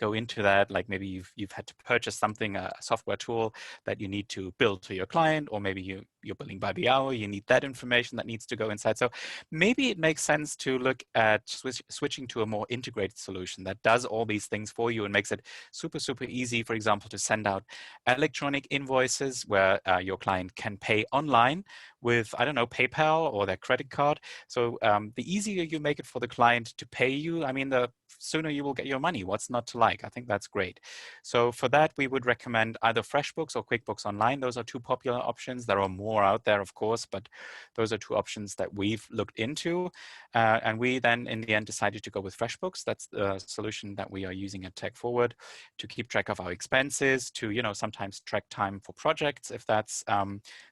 go into that. Like maybe you've had to purchase something, a software tool that you need to bill to your client, or maybe you're billing by the hour, you need that information that needs to go inside. So maybe it makes sense to look at switching to a more integrated solution that does all these things for you and makes it super, super easy, for example, to send out electronic invoices where your client can pay online with, I don't know, PayPal or their credit card. So the easier you make it for the client to pay you, I mean, the sooner you will get your money. What's not to like? I think that's great. So for that, we would recommend either FreshBooks or QuickBooks Online. Those are two popular options. There are more out there, of course, but those are two options that we've looked into. And we then, in the end, decided to go with FreshBooks. That's the solution that we are using at Tech Forward to keep track of our expenses, to, sometimes track time for projects, if that's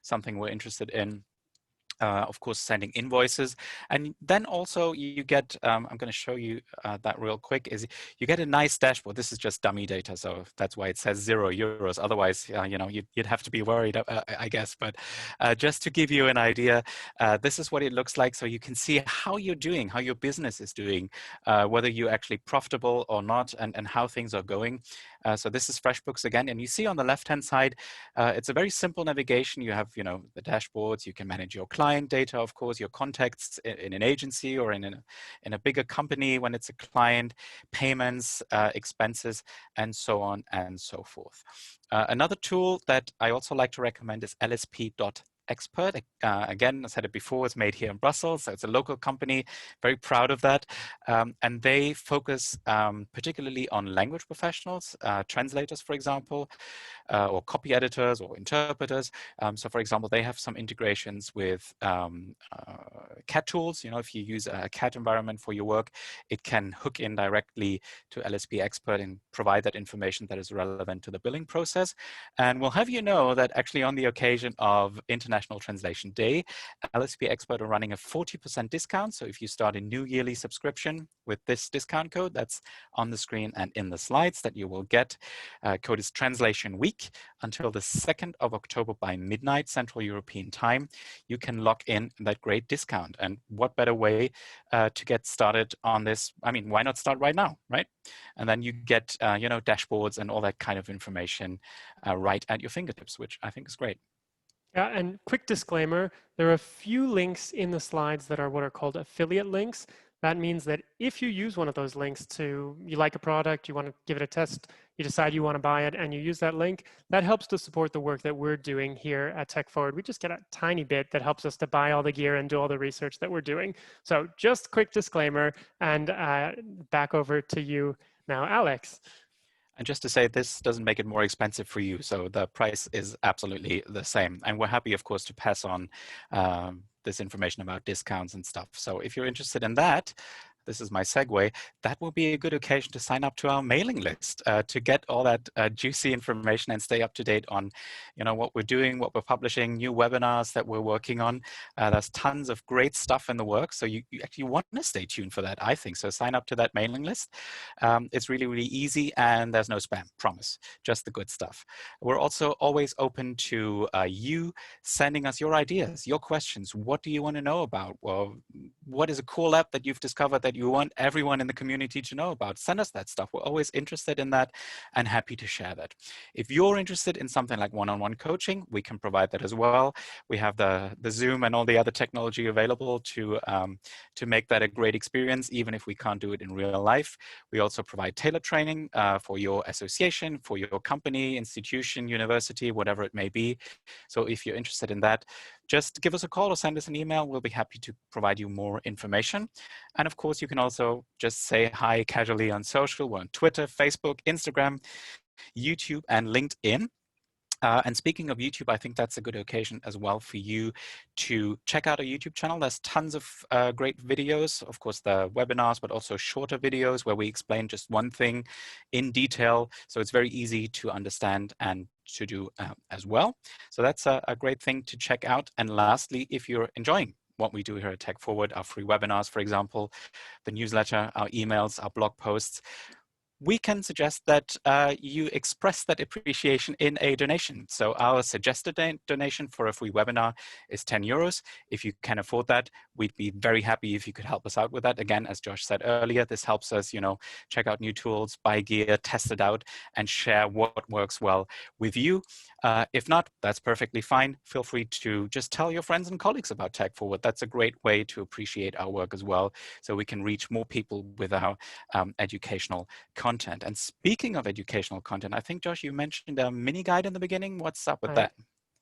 something we're interested in. Of course, sending invoices. And then also you get, I'm going to show you that real quick, is you get a nice dashboard. This is just dummy data, so that's why it says €0. Otherwise, you'd have to be worried, I guess. But just to give you an idea, this is what it looks like. So you can see how you're doing, how your business is doing, whether you're actually profitable or not, and how things are going. So this is FreshBooks again, and you see on the left-hand side, it's a very simple navigation. You have, the dashboards. You can manage your client data, of course, your contacts in an agency or in a bigger company when it's a client, payments, expenses, and so on and so forth. Another tool that I also like to recommend is lsp.expert. Again, I said it before, it's made here in Brussels. So it's a local company, very proud of that. And they focus particularly on language professionals, translators, for example, or copy editors or interpreters. So for example, they have some integrations with CAT tools. If you use a CAT environment for your work, it can hook in directly to LSP Expert and provide that information that is relevant to the billing process. And we'll have you know that actually on the occasion of International Translation Day, LSP Expert are running a 40% discount. So if you start a new yearly subscription with this discount code that's on the screen and in the slides that you will get, code is Translation Week, until the 2nd of October by midnight Central European time, you can lock in that great discount. And what better way to get started on this? I mean, why not start right now, right? And then you get, dashboards and all that kind of information right at your fingertips, which I think is great. Yeah, and quick disclaimer, there are a few links in the slides that are what are called affiliate links. That means that if you use one of those links you like a product, you want to give it a test, you decide you want to buy it, and you use that link, that helps to support the work that we're doing here at Tech Forward. We just get a tiny bit that helps us to buy all the gear and do all the research that we're doing. So just quick disclaimer, and back over to you now, Alex. And just to say, this doesn't make it more expensive for you. So the price is absolutely the same. And we're happy, of course, to pass on this information about discounts and stuff. So if you're interested in that, this is my segue, that will be a good occasion to sign up to our mailing list to get all that juicy information and stay up to date on, what we're doing, what we're publishing, new webinars that we're working on. There's tons of great stuff in the works. So you actually want to stay tuned for that, I think. So sign up to that mailing list. It's really, really easy, and there's no spam, promise, just the good stuff. We're also always open to you sending us your ideas, your questions. What do you want to know about? Well, what is a cool app that you've discovered that that you want everyone in the community to know about, send us that stuff. We're always interested in that and happy to share that. If you're interested in something like one-on-one coaching, we can provide that as well. We have the Zoom and all the other technology available to make that a great experience, even if we can't do it in real life. We also provide tailored training for your association, for your company, institution, university, whatever it may be. So if you're interested in that, just give us a call or send us an email. We'll be happy to provide you more information. And of course, you can also just say hi casually on social. We're on Twitter, Facebook, Instagram, YouTube, and LinkedIn. And speaking of YouTube, I think that's a good occasion as well for you to check out our YouTube channel. There's tons of great videos, of course, the webinars, but also shorter videos where we explain just one thing in detail. So it's very easy to understand and to do as well. So that's a great thing to check out. And lastly, if you're enjoying what we do here at Tech Forward, our free webinars, for example, the newsletter, our emails, our blog posts, we can suggest that you express that appreciation in a donation. So our suggested donation for a free webinar is 10 euros. If you can afford that, we'd be very happy if you could help us out with that. Again, as Josh said earlier, this helps us, check out new tools, buy gear, test it out, and share what works well with you. If not, that's perfectly fine. Feel free to just tell your friends and colleagues about Tech Forward. That's a great way to appreciate our work as well, so we can reach more people with our educational content. And speaking of educational content, I think, Josh, you mentioned a mini guide in the beginning. What's up with that?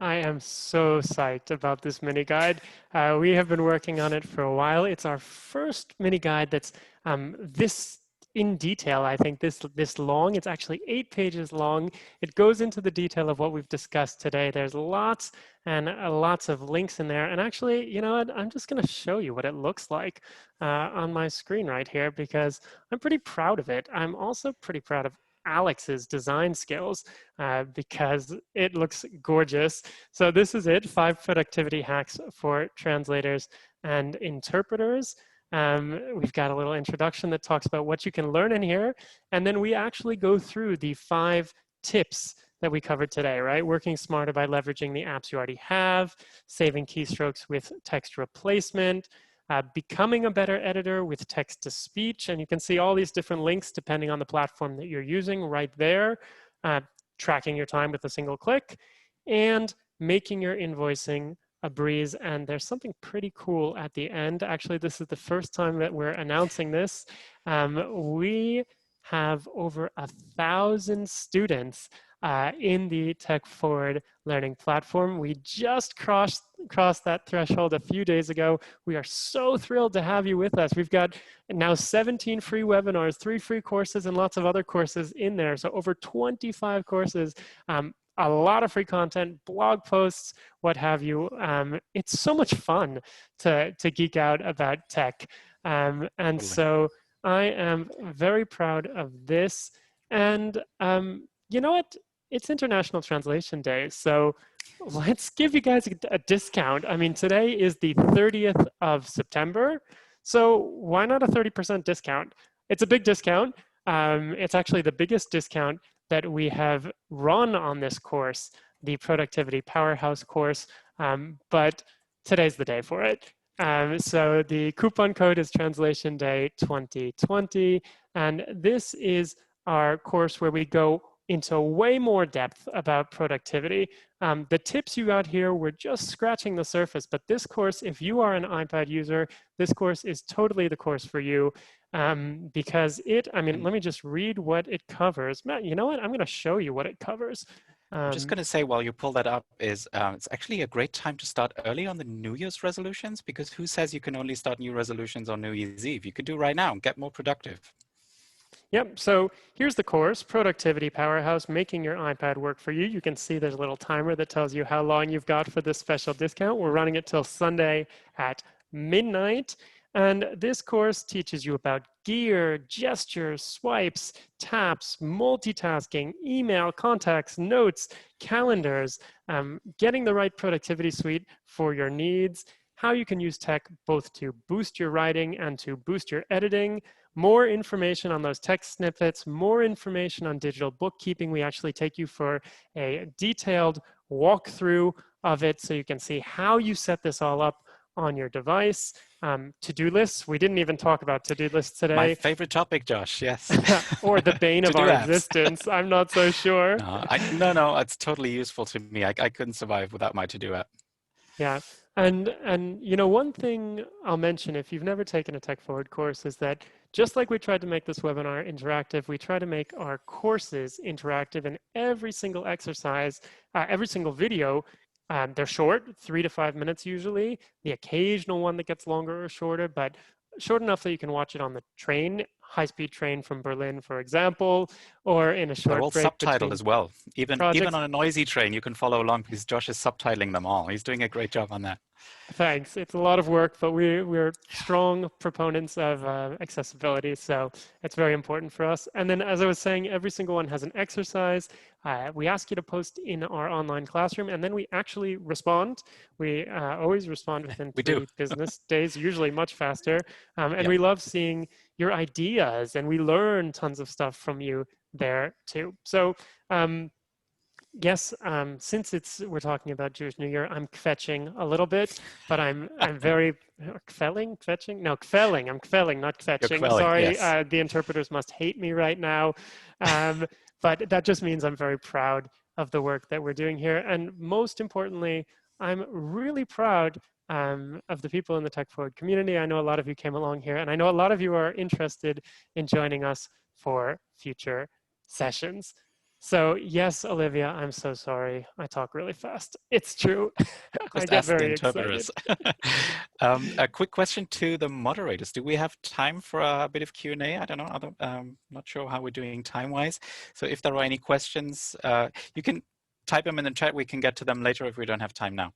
I am so psyched about this mini guide. We have been working on it for a while. It's our first mini guide that's this in detail. I think this long. It's actually 8 pages long. It goes into the detail of what we've discussed today. There's lots and lots of links in there. And actually, you know what? I'm just going to show you what it looks like on my screen right here, because I'm pretty proud of it. I'm also pretty proud of Alex's design skills because it looks gorgeous. So this is it, 5 productivity hacks for translators and interpreters. We've got a little introduction that talks about what you can learn in here. And then we actually go through the 5 tips that we covered today, right? Working smarter by leveraging the apps you already have, saving keystrokes with text replacement, becoming a better editor with text-to-speech. And you can see all these different links depending on the platform that you're using right there, tracking your time with a single click, and making your invoicing a breeze. And there's something pretty cool at the end. Actually, this is the first time that we're announcing this. We have over 1,000 students in the Tech Forward learning platform. We just crossed that threshold a few days ago. We are so thrilled to have you with us. We've got now 17 free webinars, 3 free courses, and lots of other courses in there. So over 25 courses, a lot of free content, blog posts, what have you. It's so much fun to geek out about tech. And so I am very proud of this. And you know what? It's International Translation Day, so let's give you guys a discount. I mean, today is the 30th of September, so why not a 30% discount? It's a big discount. It's actually the biggest discount that we have run on this course, the Productivity Powerhouse course, but today's the day for it. So the coupon code is Translation Day 2020, and this is our course where we go into way more depth about productivity. The tips you got here were just scratching the surface, but this course, if you are an iPad user, this course is totally the course for you because let me just read what it covers. Matt, you know what? I'm going to show you what it covers. I'm just going to say, while you pull that up, it's actually a great time to start early on the New Year's resolutions, because who says you can only start new resolutions on New Year's Eve? You could do right now and get more productive. Yep, so here's the course, Productivity Powerhouse, making your iPad work for you. You can see there's a little timer that tells you how long you've got for this special discount. We're running it till Sunday at midnight. And this course teaches you about gear, gestures, swipes, taps, multitasking, email, contacts, notes, calendars, getting the right productivity suite for your needs, how you can use tech both to boost your writing and to boost your editing, more information on those text snippets, more information on digital bookkeeping. We actually take you for a detailed walkthrough of it so you can see how you set this all up on your device. To-do lists, we didn't even talk about to-do lists today. My favorite topic, Josh, yes. Or the bane of To-do our apps. existence, I'm not so sure. No, it's totally useful to me. I couldn't survive without my to-do app. Yeah, and you know, one thing I'll mention, if you've never taken a Tech Forward course, is that just like we tried to make this webinar interactive, we try to make our courses interactive, and every single exercise, every single video, they're short, 3 to 5 minutes usually, the occasional one that gets longer or shorter, but short enough that you can watch it on the train, high-speed train from Berlin, for example, or in a short They're all break subtitled between as well. Even projects. on a noisy train, you can follow along because Josh is subtitling them all. He's doing a great job on that. Thanks. It's a lot of work, but we're strong proponents of accessibility, so it's very important for us. And then, as I was saying, every single one has an exercise. We ask you to post in our online classroom, and then we actually respond. We always respond within 3 business days, usually much faster. And we love seeing your ideas, and we learn tons of stuff from you there too. So yes, since we're talking about Jewish New Year, I'm kvetching a little bit, but I'm very kvelling. No, kvelling. I'm kvelling, not kvetching. Quelling, sorry, yes. the interpreters must hate me right now, but that just means I'm very proud of the work that we're doing here, and most importantly, I'm really proud of the people in the Tech Forward community. I know a lot of you came along here, and I know a lot of you are interested in joining us for future sessions. So yes, Olivia, I'm so sorry. I talk really fast. It's true. I get very excited. A quick question to the moderators. Do we have time for a bit of Q&A? I don't know. Not sure how we're doing time-wise. So if there are any questions, you can type them in the chat. We can get to them later if we don't have time now.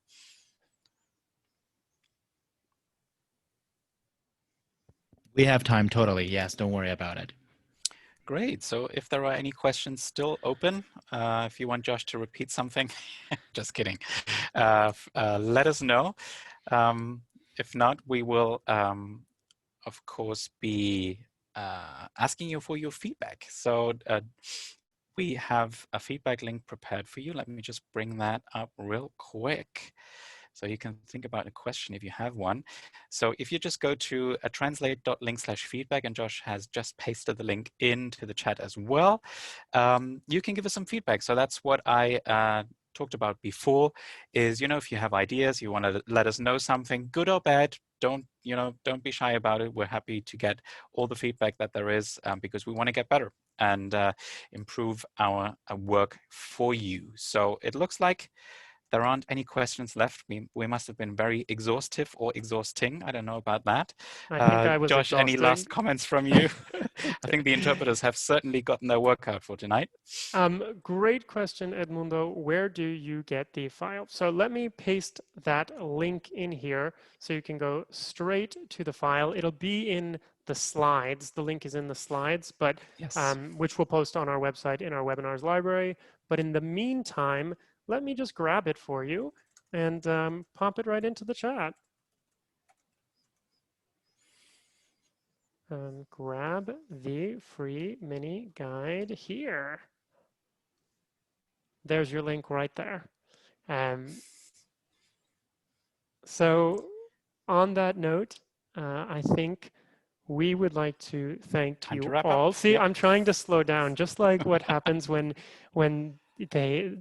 We have time totally. Yes, don't worry about it. Great. So if there are any questions still open, if you want Josh to repeat something, just kidding, let us know. If not, we will, of course, be asking you for your feedback. So we have a feedback link prepared for you. Let me just bring that up real quick, so you can think about a question if you have one. So if you just go to translate.link/feedback, and Josh has just pasted the link into the chat as well, you can give us some feedback. So that's what I talked about before, is, you know, if you have ideas, you want to let us know something, good or bad, don't be shy about it. We're happy to get all the feedback that there is, because we want to get better and improve our work for you. So it looks like there aren't any questions left. We must have been very exhaustive or exhausting. I don't know about that. I think I was Josh, exhausting. any last comments from you? I think the interpreters have certainly gotten their workout for tonight. Great question, Edmundo. Where do you get the file? So let me paste that link in here so you can go straight to the file. It'll be in the slides. The link is in the slides, but yes. Which we'll post on our website in our webinars library. But in the meantime, let me just grab it for you and pop it right into the chat. Grab the free mini guide here. There's your link right there. So on that note, I think we would like to thank you all. See, yep. I'm trying to slow down, just like what happens when they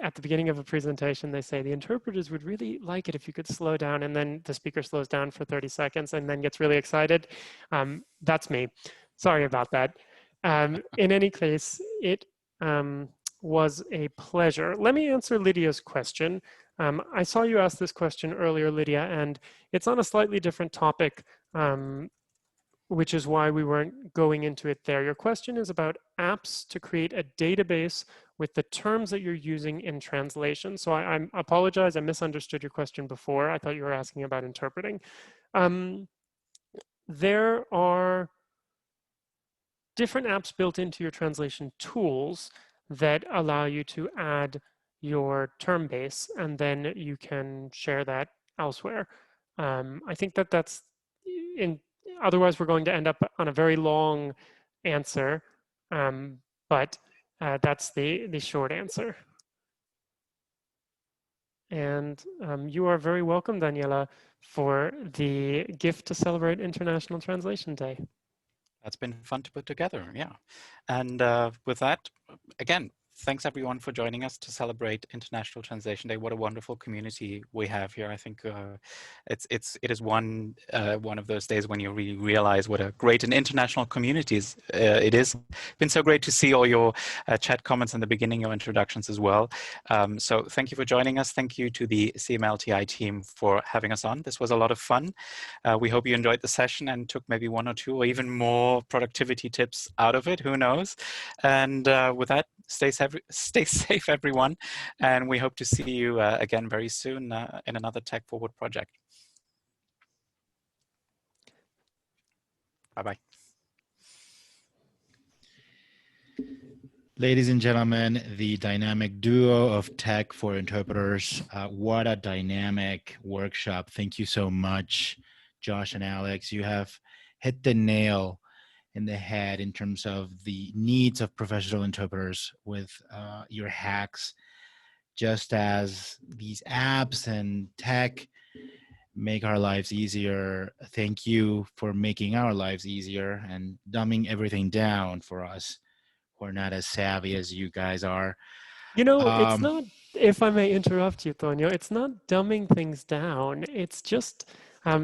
at the beginning of a presentation, they say the interpreters would really like it if you could slow down, and then the speaker slows down for 30 seconds and then gets really excited. That's me. Sorry about that. In any case, it was a pleasure. Let me answer Lydia's question. I saw you ask this question earlier, Lydia, and it's on a slightly different topic, which is why we weren't going into it there. Your question is about apps to create a database with the terms that you're using in translation. So I apologize, I misunderstood your question before. I thought you were asking about interpreting. There are different apps built into your translation tools that allow you to add your term base, and then you can share that elsewhere. I think that that's otherwise we're going to end up on a very long answer, but that's the short answer. And you are very welcome, Daniela, for the gift to celebrate International Translation Day. That's been fun to put together, yeah. And with that, again, thanks everyone for joining us to celebrate International Translation Day. What a wonderful community we have here. I think it is one of those days when you really realize what a great and international community it is. It's been so great to see all your chat comments in the beginning, your introductions as well. So thank you for joining us. Thank you to the CMLTI team for having us on. This was a lot of fun. We hope you enjoyed the session and took maybe one or two or even more productivity tips out of it. Who knows? And with that, stay safe, everyone. And we hope to see you again very soon in another Tech Forward project. Bye-bye. Ladies and gentlemen, the dynamic duo of Tech for Interpreters. What a dynamic workshop. Thank you so much, Josh and Alex. You have hit the nail in the head in terms of the needs of professional interpreters with your hacks, just as these apps and tech make our lives easier. Thank you for making our lives easier and dumbing everything down for us who are not as savvy as you guys are. You know, it's not, if I may interrupt you, Tonio, it's not dumbing things down. It's just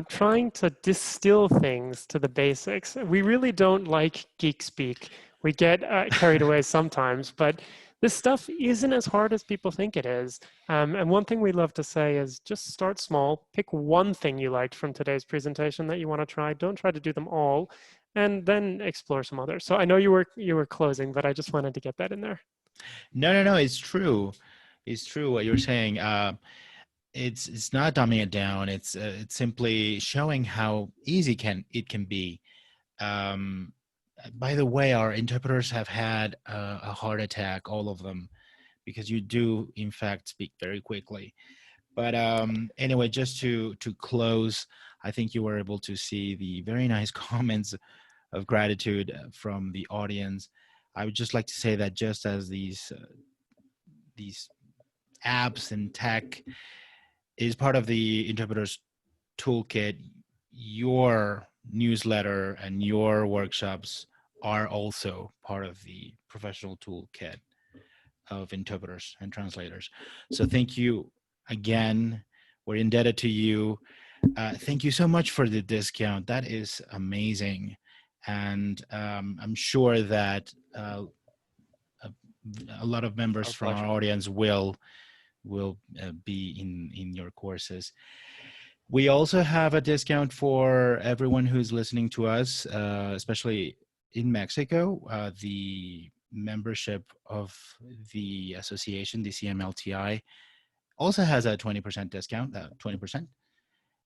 trying to distill things to the basics. We really don't like geek speak. We get carried away sometimes, but this stuff isn't as hard as people think it is. And one thing we love to say is just start small. Pick one thing you liked from today's presentation that you want to try. Don't try to do them all, and then explore some others. So I know you were closing, but I just wanted to get that in there. No, it's true. It's true what you're saying. It's not dumbing it down. It's simply showing how easy it can be. By the way, our interpreters have had a heart attack, all of them, because you do in fact speak very quickly. But anyway, just to close, I think you were able to see the very nice comments of gratitude from the audience. I would just like to say that just as these apps and tech is part of the interpreter's toolkit, your newsletter and your workshops are also part of the professional toolkit of interpreters and translators. So thank you again. We're indebted to you. Thank you so much for the discount. That is amazing. And I'm sure that a lot of members from our audience will be in your courses. We also have a discount for everyone who's listening to us, especially in Mexico. The membership of the association, the CMLTI, also has a 20% discount, 20%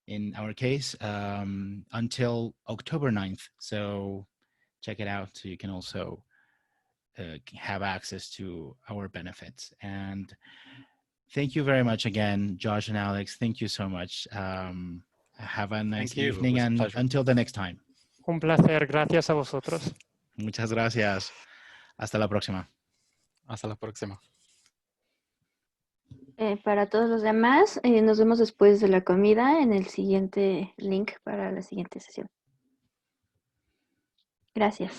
in our case, until October 9th. So check it out so you can also have access to our benefits. And thank you very much again, Josh and Alex. Thank you so much. Have a nice evening and until the next time. Un placer. Gracias a vosotros. Muchas gracias. Hasta la próxima. Hasta la próxima. Para todos los demás, nos vemos después de la comida en el siguiente link para la siguiente sesión. Gracias.